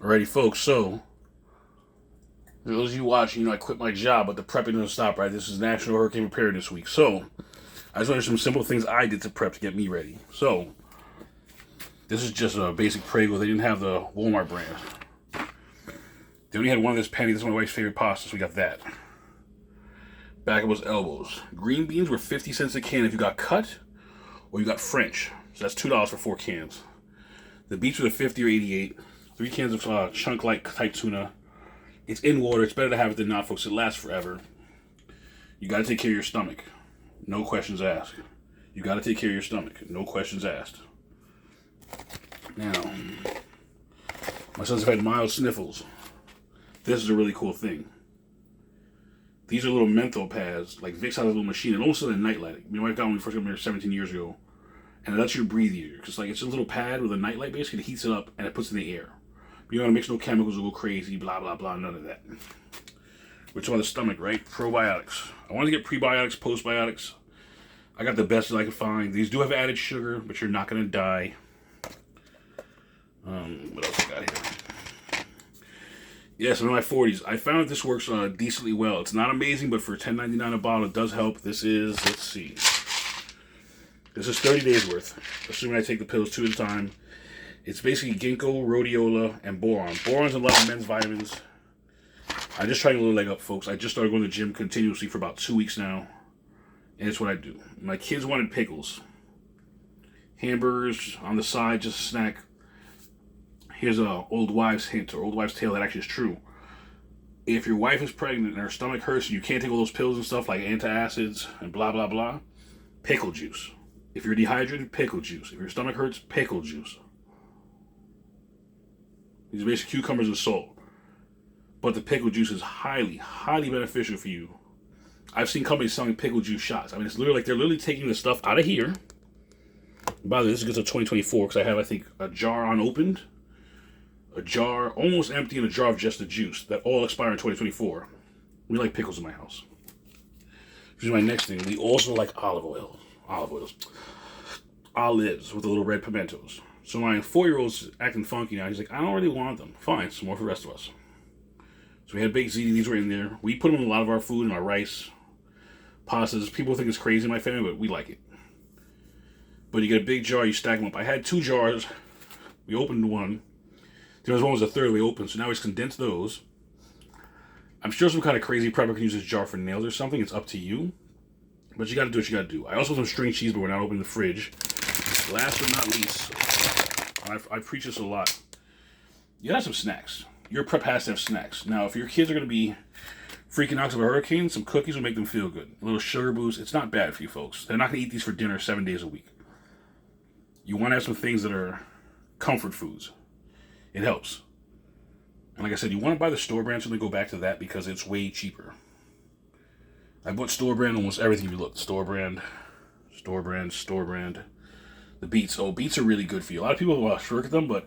Alrighty, folks, so, for those of you watching, I quit my job, but the prepping doesn't stop, right? This is National Hurricane Preparedness Week. So, I just want to share some simple things I did to prep to get me ready. So, this is just a basic Prego. They didn't have the Walmart brand. They only had one of this penny. This is my wife's favorite pasta, so we got that. Back of those elbows. Green beans were 50 cents a can if you got cut or you got French. So that's $2 for 4 cans. The beets were 50 or 88. 3 cans of chunk-like type tuna. It's in water. It's better to have it than not, folks. It lasts forever. You got to take care of your stomach. No questions asked. You got to take care of your stomach. No questions asked. Now, my sons have had mild sniffles. This is a really cool thing. These are little menthol pads. Like Vicks has a little machine. It almost like a nightlight. My wife got one when we first got married 17 years ago. And it lets you breathe easier. Because it's a little pad with a nightlight basically. It heats it up and it puts it in the air. You don't want to mix no chemicals or go crazy, blah, blah, blah, none of that. We're talking about the stomach, right? Probiotics. I wanted to get prebiotics, postbiotics. I got the best that I could find. These do have added sugar, but you're not going to die. What else I got here? Yes, I'm in my 40s. I found that this works decently well. It's not amazing, but for $10.99 a bottle, it does help. This is, let's see. This is 30 days worth, assuming I take the pills 2 at a time. It's basically ginkgo, rhodiola, and boron. Boron's in a lot of men's vitamins. I just tried a little leg up, folks. I just started going to the gym continuously for about 2 weeks now. And it's what I do. My kids wanted pickles. Hamburgers on the side, just a snack. Here's a old wives' hint, or old wives' tale that actually is true. If your wife is pregnant and her stomach hurts and you can't take all those pills and stuff like antacids and blah, blah, blah, pickle juice. If you're dehydrated, pickle juice. If your stomach hurts, pickle juice. These are basically cucumbers and salt. But the pickle juice is highly, highly beneficial for you. I've seen companies selling pickle juice shots. I mean, it's literally like they're literally taking the stuff out of here. By the way, this is good to 2024 because I have, I think, a jar unopened, a jar almost empty, and a jar of just the juice that all expire in 2024. We like pickles in my house. Which is my next thing. We also like olive oil. Olives with the little red pimentos. So my 4-year-old's acting funky now. He's like, I don't really want them. Fine, some more for the rest of us. So we had baked ziti. These were in there. We put them in a lot of our food and our rice, pastas. People think it's crazy in my family, but we like it. But you get a big jar, you stack them up. I had 2 jars. We opened one. There was one was a third we opened, so now we just condensed those. I'm sure some kind of crazy prepper can use this jar for nails or something. It's up to you. But you got to do what you got to do. I also have some string cheese, but we're not opening the fridge. Last but not least, I preach this a lot. You gotta have some snacks. Your prep has to have snacks. Now, if your kids are going to be freaking out of a hurricane, some cookies will make them feel good. A little sugar boost. It's not bad for you folks. They're not going to eat these for dinner 7 days a week. You want to have some things that are comfort foods. It helps. And like I said, you want to buy the store brand, so they go back to that because it's way cheaper. I bought store brand almost everything you look. Store brand. The beets. Oh, beets are really good for you. A lot of people shirk at them, but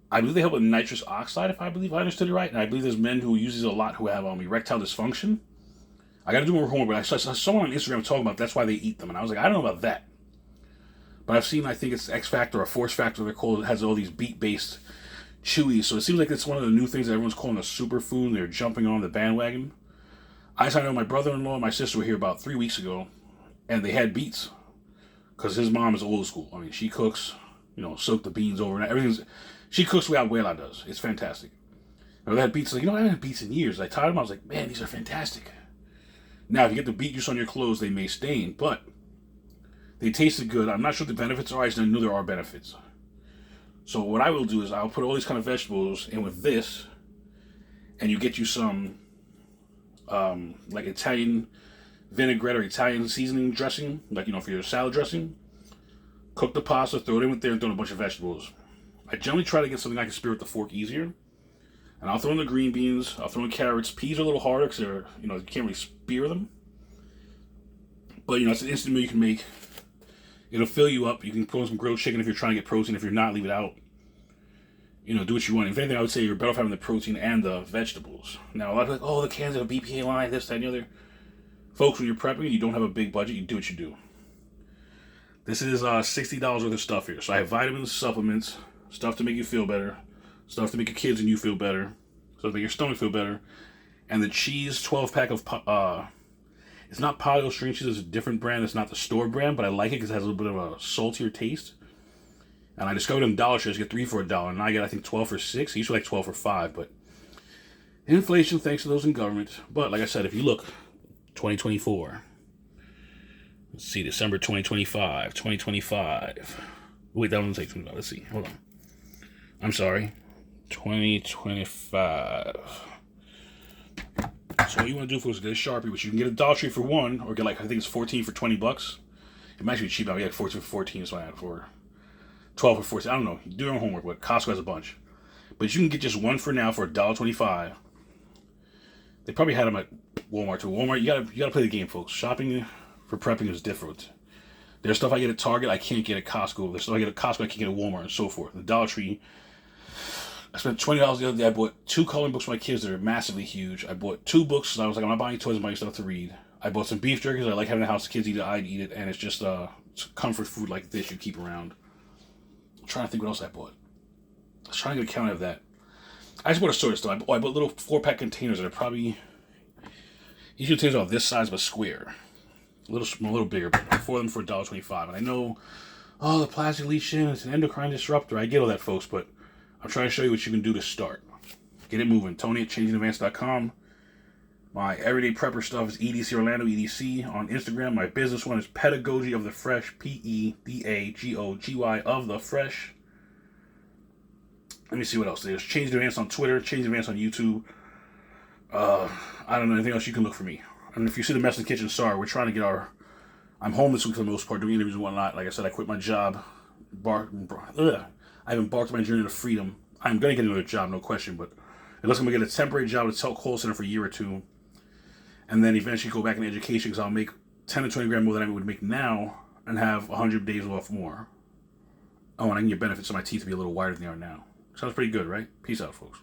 I believe they help with nitrous oxide, if I understood it right. And I believe there's men who use these a lot who have erectile dysfunction. I got to do more homework, but I saw someone on Instagram talking about that's why they eat them. And I was like, I don't know about that. But I've seen, I think it's X Factor or Force Factor, they're called. It has all these beet-based chewies. So it seems like it's one of the new things that everyone's calling a superfood. They're jumping on the bandwagon. I know my brother-in-law and my sister were here about 3 weeks ago, and they had beets. Because his mom is old school. I mean, she cooks, soak the beans over and everything's. She cooks the way Abuela does. It's fantastic. Now, they had beets. Like, I haven't had beets in years. I tried them. I was like, man, these are fantastic. Now, if you get the beet juice on your clothes, they may stain, but they tasted good. I'm not sure what the benefits are. I just know there are benefits. So what I will do is I'll put all these kind of vegetables in with this, and you get you some like Italian vinaigrette or Italian seasoning dressing, like, for your salad dressing. Cook the pasta, throw it in with there, and throw in a bunch of vegetables. I generally try to get something I can spear with the fork easier. And I'll throw in the green beans, I'll throw in carrots. Peas are a little harder because they're, you can't really spear them. But, it's an instant meal you can make. It'll fill you up. You can put in some grilled chicken if you're trying to get protein. If you're not, leave it out. Do what you want. If anything, I would say you're better off having the protein and the vegetables. Now, a lot of people are like, the cans have a BPA line, this, that, and the other. Folks, when you're prepping, you don't have a big budget, you do what you do. This is $60 worth of stuff here. So I have vitamins, supplements, stuff to make you feel better, Stuff to make your kids and you feel better. Stuff to make your stomach feel better. And the cheese 12-pack of, it's not Polio string cheese, it's a different brand. It's not the store brand, but I like it because it has a little bit of a saltier taste. And I discovered in Dollar Tree, you get 3 for $1. And now I get, I think, 12 for $6. I used to like 12 for $5, but inflation, thanks to those in government. But like I said, if you look, 2024. Let's see, December 2025. 2025. Wait, that one takes me. Let's see. Hold on. I'm sorry. 2025. So what you want to do for is get a Sharpie, which you can get at Dollar Tree for 1, or get like, I think it's 14 for $20. It might be cheap. I get like 14 for 14 is what I had for 12 for 14. I don't know. Do your own homework, but Costco has a bunch. But you can get just 1 for now for $1.25. They probably had them at Walmart too. Walmart, you gotta play the game, folks. Shopping for prepping is different. There's stuff I get at Target I can't get at Costco. There's stuff I get at Costco I can't get at Walmart, and so forth. The Dollar Tree, I spent $20 the other day. I bought 2 coloring books for my kids that are massively huge. I bought 2 books because I was like, I'm not buying toys, I'm buying stuff to read. I bought some beef jerky because I like having the house. The kids eat it, I'd eat it, and it's just it's comfort food like this you keep around. I'm trying to think what else I bought. I was trying to get a count of that. I just bought a sort of stuff. I bought little 4-pack containers that are probably, each container about this size but square. A little bigger, but 4 of them for $1.25. And I know, oh, the plastic leach in, it's an endocrine disruptor. I get all that, folks, but I'm trying to show you what you can do to start. Get it moving. Tony at changingadvance.com. My everyday prepper stuff is EDC Orlando, EDC on Instagram. My business one is Pedagogy of the Fresh, Pedagogy of the Fresh. Let me see what else there's. Change Advance on Twitter, Change Advance on YouTube. I don't know anything else. You can look for me. And if you see the mess in the kitchen, sorry, we're trying to get I'm home this week for the most part, doing interviews and whatnot. Like I said, I quit my job. I've embarked on my journey to freedom. I'm going to get another job, no question, but it looks like I'm going to get a temporary job at a call center for a year or 2, and then eventually go back in education because I'll make 10 to 20 grand more than I would make now and have 100 days off more. Oh, and I can get benefits so my teeth will be a little wider than they are now. Sounds pretty good, right? Peace out, folks.